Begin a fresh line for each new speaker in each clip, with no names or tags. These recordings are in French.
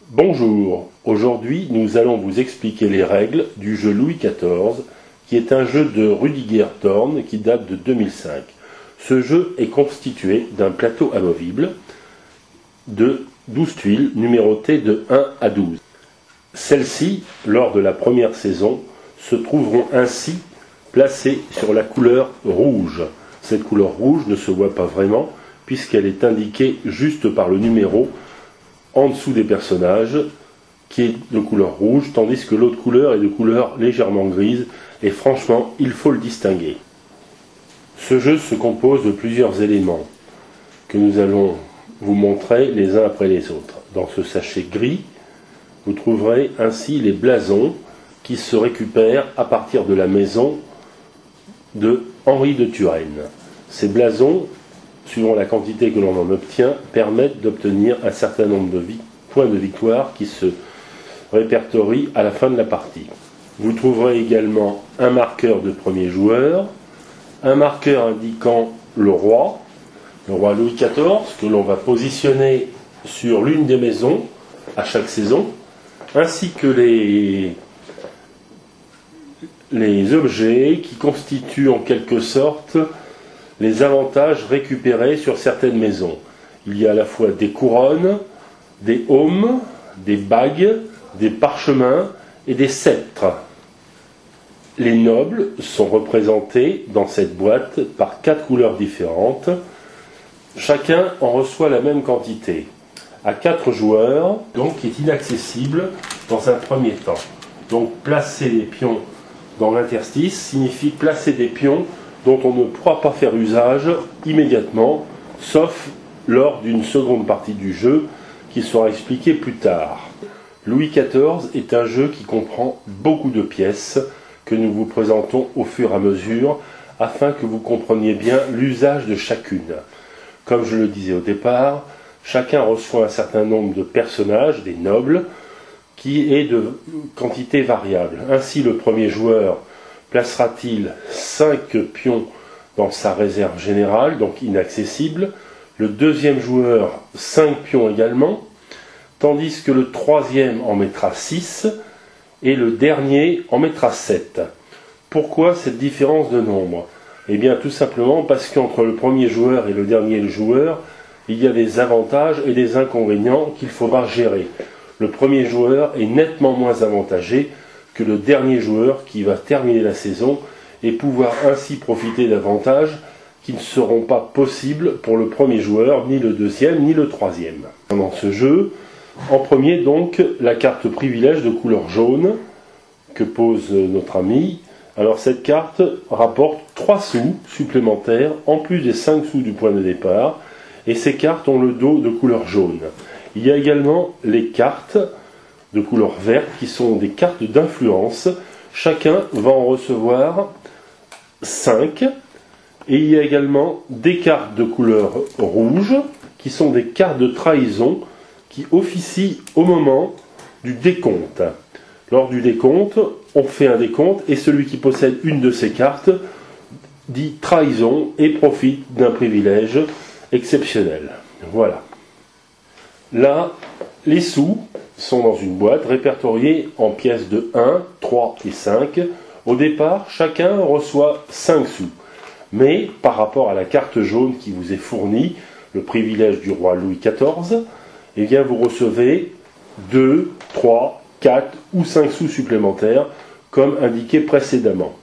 Bonjour, aujourd'hui nous allons vous expliquer les règles du jeu Louis XIV, qui est un jeu de Rudiger Thorn qui date de 2005. Ce jeu est constitué d'un plateau amovible de 12 tuiles numérotées de 1 à 12. Celles-ci, lors de la première saison, se trouveront ainsi placées sur la couleur rouge. Cette couleur rouge ne se voit pas vraiment puisqu'elle est indiquée juste par le numéro en dessous des personnages, qui est de couleur rouge, tandis que l'autre couleur est de couleur légèrement grise, et franchement, il faut le distinguer. Ce jeu se compose de plusieurs éléments, que nous allons vous montrer les uns après les autres. Dans ce sachet gris, vous trouverez ainsi les blasons qui se récupèrent à partir de la maison de Henri de Turenne. Ces blasons, suivant la quantité que l'on en obtient, permettent d'obtenir un certain nombre de points de victoire qui se répertorient à la fin de la partie. Vous trouverez également un marqueur de premier joueur, un marqueur indiquant le roi Louis XIV, que l'on va positionner sur l'une des maisons à chaque saison, ainsi que les objets qui constituent en quelque sorte les avantages récupérés sur certaines maisons. Il y a à la fois des couronnes, des aumes, des bagues, des parchemins et des sceptres. Les nobles sont représentés dans cette boîte par 4 couleurs différentes. Chacun en reçoit la même quantité, à 4 joueurs, donc qui est inaccessible dans un premier temps. Donc placer les pions dans l'interstice signifie placer des pions dont on ne pourra pas faire usage immédiatement, sauf lors d'une seconde partie du jeu qui sera expliquée plus tard. Louis XIV est un jeu qui comprend beaucoup de pièces que nous vous présentons au fur et à mesure afin que vous compreniez bien l'usage de chacune. Comme je le disais au départ, chacun reçoit un certain nombre de personnages, des nobles, qui est de quantité variable. Ainsi, le premier joueur placera-t-il 5 pions dans sa réserve générale, donc inaccessible. Le deuxième joueur, 5 pions également, tandis que le troisième en mettra 6 et le dernier en mettra 7. Pourquoi cette différence de nombre? Eh bien tout simplement parce qu'entre le premier joueur et le dernier joueur, il y a des avantages et des inconvénients qu'il faudra gérer. Le premier joueur est nettement moins avantagé que le dernier joueur qui va terminer la saison et pouvoir ainsi profiter d'avantages qui ne seront pas possibles pour le premier joueur, ni le deuxième, ni le troisième. Dans ce jeu, en premier donc, la carte privilège de couleur jaune que pose notre ami. Alors cette carte rapporte 3 sous supplémentaires en plus des 5 sous du point de départ, et ces cartes ont le dos de couleur jaune. Il y a également les cartes de couleur verte qui sont des cartes d'influence. Chacun va en recevoir 5. Et il y a également des cartes de couleur rouge qui sont des cartes de trahison qui officient au moment du décompte. Lors du décompte, on fait un décompte et celui qui possède une de ces cartes dit trahison et profite d'un privilège exceptionnel. Voilà. Là, les sous sont dans une boîte répertoriée en pièces de 1, 3 et 5. Au départ, chacun reçoit 5 sous. Mais par rapport à la carte jaune qui vous est fournie, le privilège du roi Louis XIV, eh bien vous recevez 2, 3, 4 ou 5 sous supplémentaires, comme indiqué précédemment.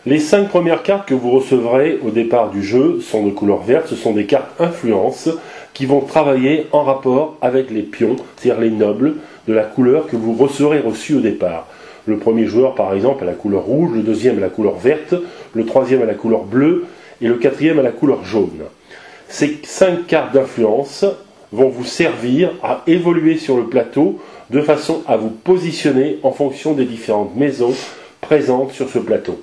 Les 5 premières cartes que vous recevrez au départ du jeu sont de couleur verte, ce sont des cartes influence qui vont travailler en rapport avec les pions, c'est-à-dire les nobles, de la couleur que vous aurez reçue au départ. Le premier joueur, par exemple, a la couleur rouge, le deuxième a la couleur verte, le troisième a la couleur bleue et le quatrième a la couleur jaune. Ces 5 cartes d'influence vont vous servir à évoluer sur le plateau de façon à vous positionner en fonction des différentes maisons présentes sur ce plateau.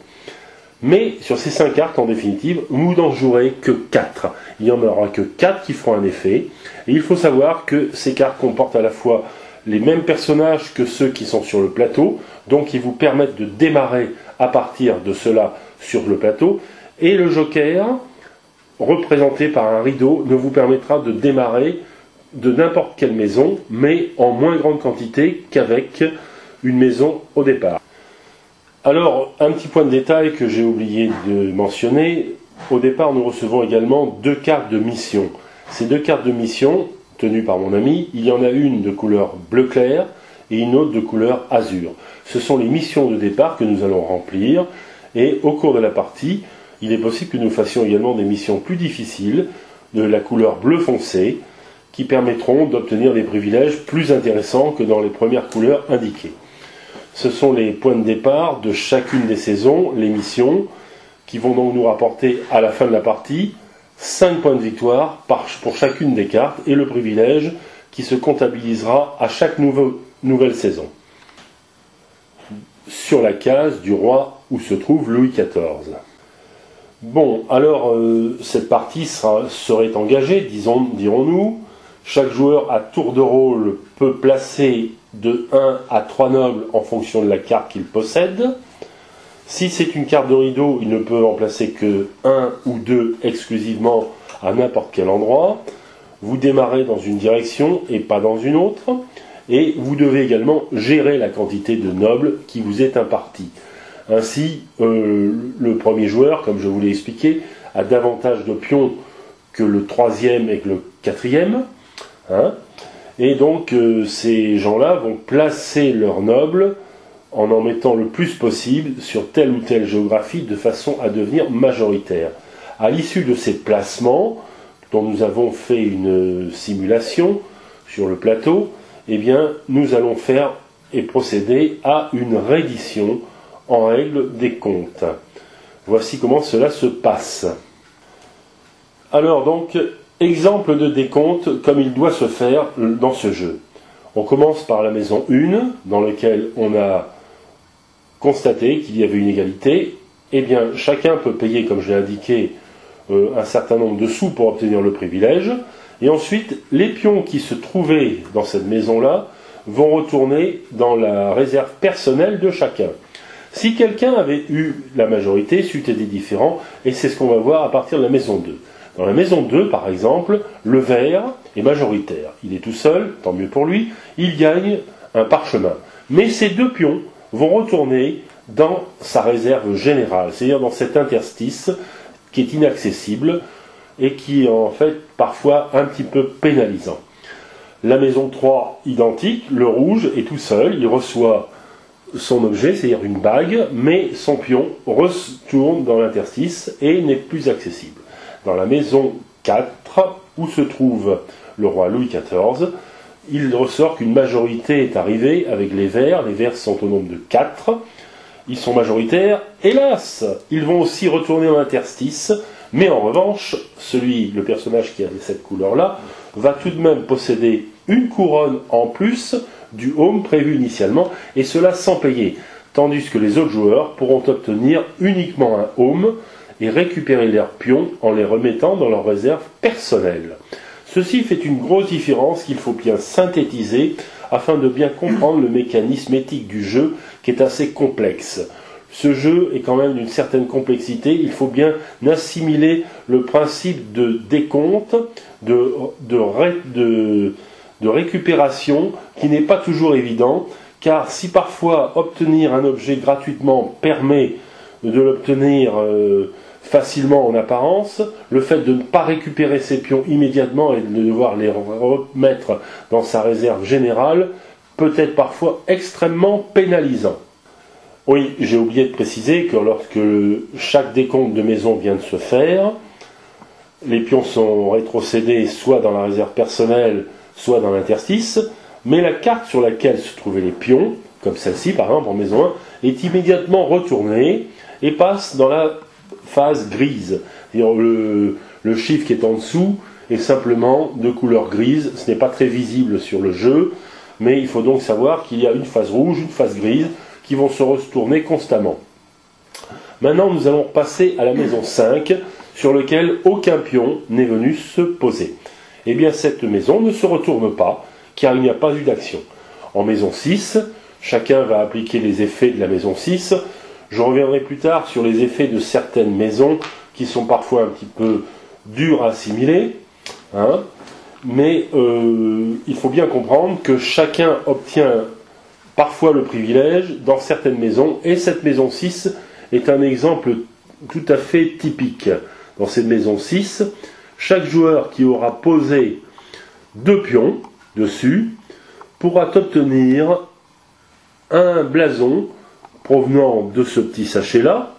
Mais sur ces 5 cartes, en définitive, vous n'en jouerez que 4. Il n'y en aura que 4 qui feront un effet. Et il faut savoir que ces cartes comportent à la fois les mêmes personnages que ceux qui sont sur le plateau, donc ils vous permettent de démarrer à partir de cela sur le plateau. Et le joker, représenté par un rideau, ne vous permettra de démarrer de n'importe quelle maison, mais en moins grande quantité qu'avec une maison au départ. Alors, un petit point de détail que j'ai oublié de mentionner, au départ nous recevons également 2 cartes de mission. Ces 2 cartes de mission, tenues par mon ami, il y en a une de couleur bleu clair et une autre de couleur azur. Ce sont les missions de départ que nous allons remplir, et au cours de la partie, il est possible que nous fassions également des missions plus difficiles, de la couleur bleu foncé, qui permettront d'obtenir des privilèges plus intéressants que dans les premières couleurs indiquées. Ce sont les points de départ de chacune des saisons, les missions, qui vont donc nous rapporter à la fin de la partie 5 points de victoire pour chacune des cartes, et le privilège qui se comptabilisera à chaque nouvelle saison. Sur la case du roi où se trouve Louis XIV. Bon, alors cette partie serait engagée, dirons-nous. Chaque joueur à tour de rôle peut placer de 1 à 3 nobles en fonction de la carte qu'il possède. Si c'est une carte de rideau, il ne peut en placer que 1 ou 2 exclusivement à n'importe quel endroit. Vous démarrez dans une direction et pas dans une autre. Et vous devez également gérer la quantité de nobles qui vous est impartie. Ainsi, le premier joueur, comme je vous l'ai expliqué, a davantage de pions que le 3e et que le 4e. Et donc, ces gens-là vont placer leurs nobles en mettant le plus possible sur telle ou telle géographie de façon à devenir majoritaire. À l'issue de ces placements, dont nous avons fait une simulation sur le plateau, eh bien, nous allons faire et procéder à une reddition en règle des comptes. Voici comment cela se passe. Alors donc, exemple de décompte comme il doit se faire dans ce jeu. On commence par la maison 1, dans laquelle on a constaté qu'il y avait une égalité. Eh bien, chacun peut payer, comme je l'ai indiqué, un certain nombre de sous pour obtenir le privilège. Et ensuite, les pions qui se trouvaient dans cette maison-là vont retourner dans la réserve personnelle de chacun. Si quelqu'un avait eu la majorité, c'eût été différent, et c'est ce qu'on va voir à partir de la maison 2. Dans la maison 2, par exemple, le vert est majoritaire. Il est tout seul, tant mieux pour lui, il gagne un parchemin. Mais ces 2 pions vont retourner dans sa réserve générale, c'est-à-dire dans cet interstice qui est inaccessible, et qui est en fait parfois un petit peu pénalisant. La maison 3, identique, le rouge est tout seul, il reçoit son objet, c'est-à-dire une bague, mais son pion retourne dans l'interstice et n'est plus accessible. Dans la maison 4, où se trouve le roi Louis XIV, il ressort qu'une majorité est arrivée avec les verts sont au nombre de 4, ils sont majoritaires, hélas, ils vont aussi retourner dans l'interstice. Mais en revanche, le personnage qui avait cette couleur-là, va tout de même posséder une couronne en plus du home prévu initialement, et cela sans payer. Tandis que les autres joueurs pourront obtenir uniquement un home et récupérer leurs pions en les remettant dans leur réserve personnelle. Ceci fait une grosse différence qu'il faut bien synthétiser afin de bien comprendre le mécanisme éthique du jeu qui est assez complexe. Ce jeu est quand même d'une certaine complexité, il faut bien assimiler le principe de décompte, de récupération, qui n'est pas toujours évident, car si parfois obtenir un objet gratuitement permet de l'obtenir facilement en apparence, le fait de ne pas récupérer ses pions immédiatement et de devoir les remettre dans sa réserve générale peut être parfois extrêmement pénalisant. Oui, j'ai oublié de préciser que lorsque chaque décompte de maison vient de se faire, les pions sont rétrocédés soit dans la réserve personnelle, soit dans l'interstice, mais la carte sur laquelle se trouvaient les pions, comme celle-ci par exemple en maison 1, est immédiatement retournée et passe dans la phase grise. C'est-à-dire le chiffre qui est en dessous est simplement de couleur grise, ce n'est pas très visible sur le jeu, mais il faut donc savoir qu'il y a une phase rouge, une phase grise, qui vont se retourner constamment. Maintenant, nous allons passer à la maison 5, sur laquelle aucun pion n'est venu se poser. Eh bien, cette maison ne se retourne pas, car il n'y a pas eu d'action. En maison 6, chacun va appliquer les effets de la maison 6. Je reviendrai plus tard sur les effets de certaines maisons, qui sont parfois un petit peu dures à assimiler. mais il faut bien comprendre que chacun obtient parfois le privilège dans certaines maisons, et cette maison 6 est un exemple tout à fait typique. Dans cette maison 6, chaque joueur qui aura posé 2 pions dessus pourra obtenir un blason provenant de ce petit sachet-là.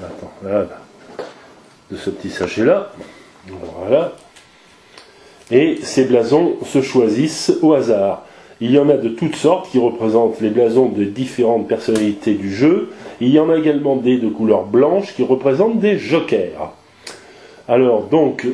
Attends, là, de ce petit sachet-là. Voilà. Et ces blasons se choisissent au hasard. Il y en a de toutes sortes qui représentent les blasons de différentes personnalités du jeu. Il y en a également des de couleur blanche qui représentent des jokers. Alors donc,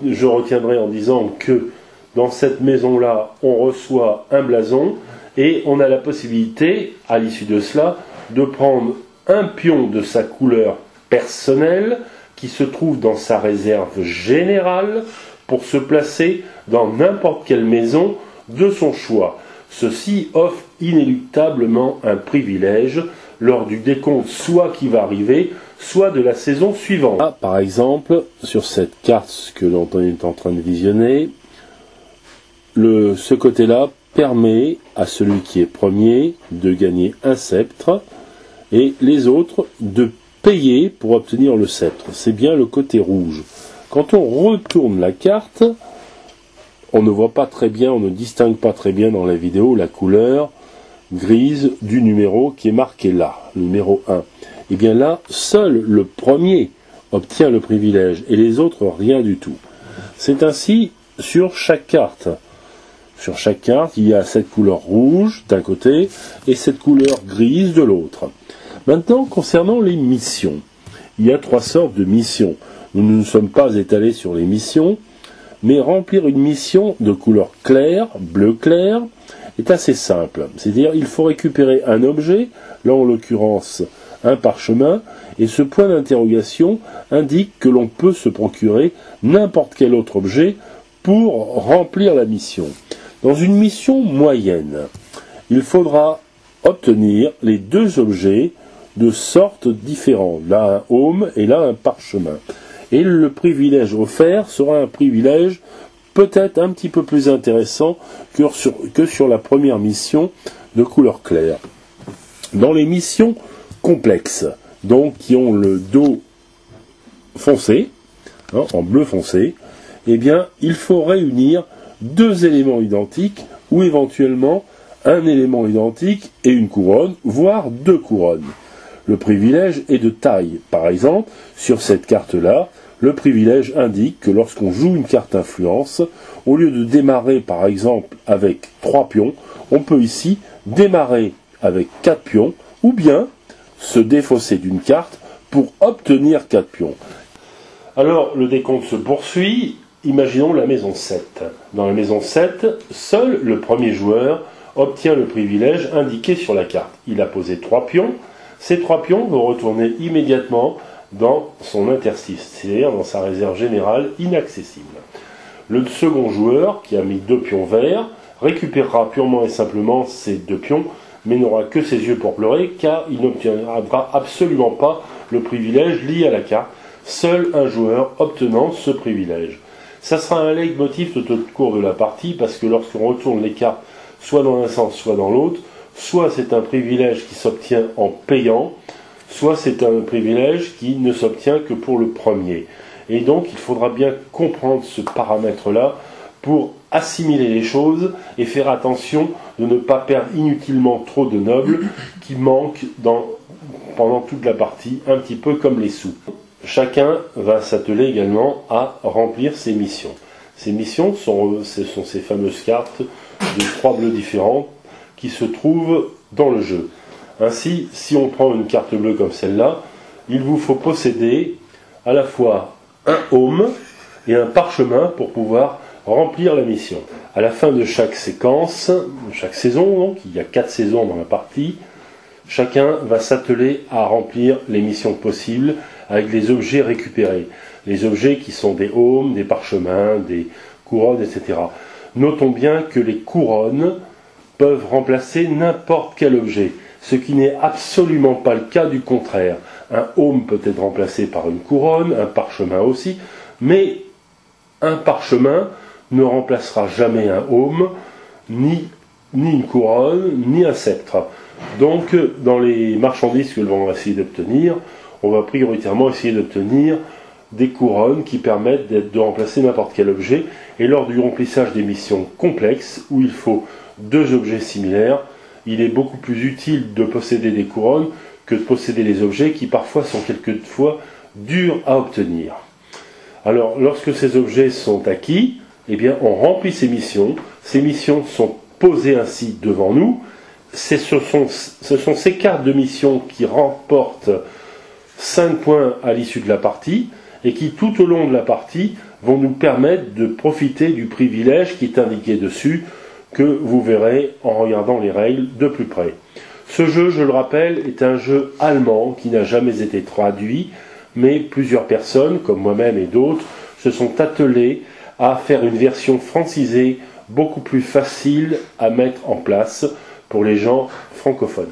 je retiendrai en disant que dans cette maison-là, on reçoit un blason et on a la possibilité, à l'issue de cela, de prendre un pion de sa couleur personnelle qui se trouve dans sa réserve générale pour se placer dans n'importe quelle maison de son choix. Ceci offre inéluctablement un privilège lors du décompte soit qui va arriver, soit de la saison suivante. Ah, par exemple, sur cette carte que l'on est en train de visionner, ce côté-là permet à celui qui est premier de gagner un sceptre et les autres de payer pour obtenir le sceptre. C'est bien le côté rouge. Quand on retourne la carte, on ne voit pas très bien, on ne distingue pas très bien dans la vidéo la couleur grise du numéro qui est marqué là, numéro 1. Et bien là, seul le premier obtient le privilège et les autres rien du tout. C'est ainsi sur chaque carte. Sur chaque carte, il y a cette couleur rouge d'un côté et cette couleur grise de l'autre. Maintenant, concernant les missions, il y a 3 sortes de missions. Nous ne nous sommes pas étalés sur les missions, mais remplir une mission de couleur claire, bleu clair, est assez simple. C'est-à-dire, il faut récupérer un objet, là en l'occurrence un parchemin, et ce point d'interrogation indique que l'on peut se procurer n'importe quel autre objet pour remplir la mission. Dans une mission moyenne, il faudra obtenir les 2 objets de sortes différentes. Là un aume et là un parchemin. Et le privilège offert sera un privilège peut-être un petit peu plus intéressant que sur la première mission de couleur claire. Dans les missions complexes, donc qui ont le dos foncé, en bleu foncé, eh bien il faut réunir 2 éléments identiques ou éventuellement un élément identique et une couronne, voire 2 couronnes. Le privilège est de taille. Par exemple, sur cette carte-là, le privilège indique que lorsqu'on joue une carte influence, au lieu de démarrer par exemple avec 3 pions, on peut ici démarrer avec 4 pions, ou bien se défausser d'une carte pour obtenir 4 pions. Alors le décompte se poursuit. Imaginons la maison 7. Dans la maison 7, seul le premier joueur obtient le privilège indiqué sur la carte. Il a posé 3 pions. Ces 3 pions vont retourner immédiatement dans son interstice, c'est-à-dire dans sa réserve générale inaccessible. Le second joueur, qui a mis 2 pions verts, récupérera purement et simplement ces 2 pions, mais n'aura que ses yeux pour pleurer, car il n'obtiendra absolument pas le privilège lié à la carte, seul un joueur obtenant ce privilège. Ça sera un leitmotiv tout au cours de la partie, parce que lorsqu'on retourne les cartes, soit dans un sens, soit dans l'autre, soit c'est un privilège qui s'obtient en payant, soit c'est un privilège qui ne s'obtient que pour le premier. Et donc il faudra bien comprendre ce paramètre-là pour assimiler les choses et faire attention de ne pas perdre inutilement trop de nobles qui manquent pendant toute la partie, un petit peu comme les sous. Chacun va s'atteler également à remplir ses missions. Ces missions ce sont ces fameuses cartes de 3 bleus différentes qui se trouvent dans le jeu. Ainsi, si on prend une carte bleue comme celle-là, il vous faut posséder à la fois un aume et un parchemin pour pouvoir remplir la mission. À la fin de chaque séquence, de chaque saison, donc, il y a 4 saisons dans la partie, chacun va s'atteler à remplir les missions possibles avec les objets récupérés. Les objets qui sont des aumes, des parchemins, des couronnes, etc. Notons bien que les couronnes peuvent remplacer n'importe quel objet, ce qui n'est absolument pas le cas du contraire. Un aume peut être remplacé par une couronne, un parchemin aussi, mais Un parchemin ne remplacera jamais un aume, ni une couronne, ni un sceptre. Donc, dans les marchandises que l'on va essayer d'obtenir, on va prioritairement essayer d'obtenir des couronnes qui permettent de remplacer n'importe quel objet. Et lors du remplissage des missions complexes, où il faut deux objets similaires, il est beaucoup plus utile de posséder des couronnes que de posséder les objets qui parfois sont quelquefois durs à obtenir. Alors, lorsque ces objets sont acquis, eh bien, on remplit ces missions. Ces missions sont posées ainsi devant nous. Ce sont ces cartes de mission qui remportent 5 points à l'issue de la partie et qui, tout au long de la partie, vont nous permettre de profiter du privilège qui est indiqué dessus, que vous verrez en regardant les règles de plus près. Ce jeu, je le rappelle, est un jeu allemand qui n'a jamais été traduit, mais plusieurs personnes, comme moi-même et d'autres, se sont attelées à faire une version francisée beaucoup plus facile à mettre en place pour les gens francophones.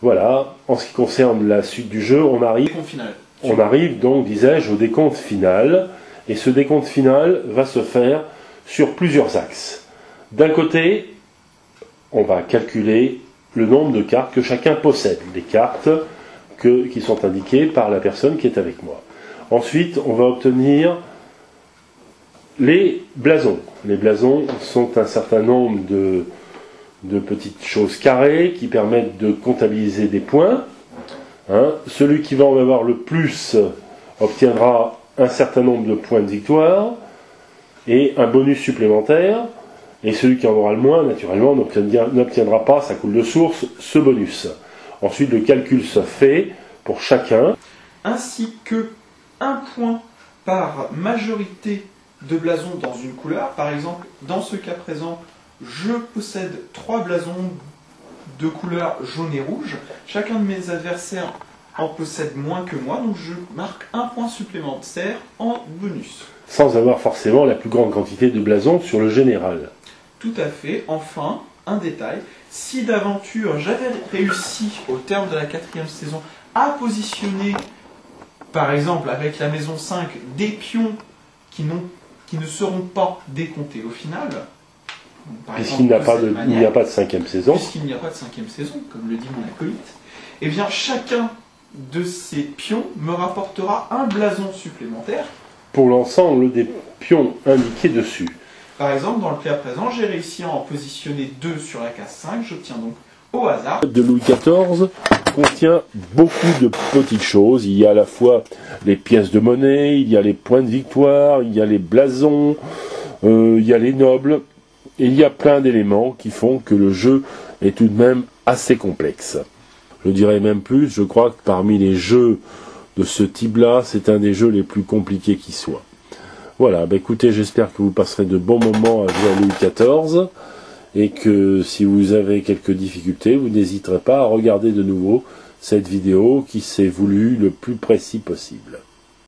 Voilà, en ce qui concerne la suite du jeu, on arrive donc, disais-je, au décompte final, et ce décompte final va se faire sur plusieurs axes. D'un côté, on va calculer le nombre de cartes que chacun possède, les cartes qui sont indiquées par la personne qui est avec moi. Ensuite, on va obtenir les blasons. Les blasons sont un certain nombre de petites choses carrées qui permettent de comptabiliser des points. Celui qui va en avoir le plus obtiendra un certain nombre de points de victoire et un bonus supplémentaire. Et celui qui en aura le moins, naturellement, n'obtiendra pas, ça coule de source, ce bonus. Ensuite, le calcul se fait pour chacun.
Ainsi que 1 point par majorité de blasons dans une couleur. Par exemple, dans ce cas présent, je possède 3 blasons de couleur jaune et rouge. Chacun de mes adversaires en possède moins que moi, donc je marque 1 point supplémentaire en bonus.
Sans avoir forcément la plus grande quantité de blasons sur le général.
Tout à fait. Enfin, un détail, si d'aventure j'avais réussi au terme de la 4e saison à positionner, par exemple avec la maison 5, des pions qui ne seront pas décomptés au final,
puisqu'il n'y a pas de 5e saison.
Puisqu'il n'y a pas de 5e saison, comme le dit mon acolyte, eh bien chacun de ces pions me rapportera un blason supplémentaire
pour l'ensemble des pions indiqués dessus.
Par exemple, dans le cas présent, j'ai réussi à en positionner 2 sur la case 5, j'obtiens donc au hasard.
De Louis XIV contient beaucoup de petites choses. Il y a à la fois les pièces de monnaie, il y a les points de victoire, il y a les blasons, il y a les nobles, et il y a plein d'éléments qui font que le jeu est tout de même assez complexe. Je dirais même plus, je crois que parmi les jeux de ce type-là, c'est un des jeux les plus compliqués qui soit. Voilà, écoutez, j'espère que vous passerez de bons moments à jouer à Louis XIV, et que si vous avez quelques difficultés, vous n'hésiterez pas à regarder de nouveau cette vidéo qui s'est voulue le plus précis possible.